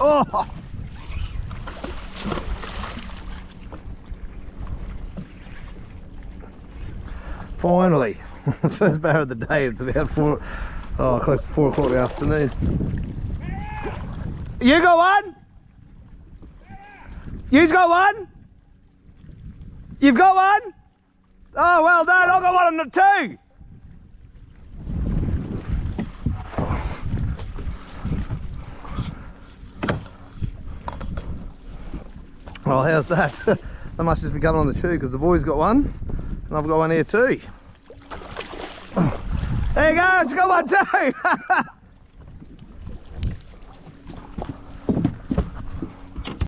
Oh! Finally, first barra of the day. It's about close to 4 o'clock in the afternoon. You got one? You've got one? You've got one? Oh, well done. I've got one on the 2. Well, how's that? That must just be coming on the 2 because the boys got one and I've got one here too. There you go, it's got one too.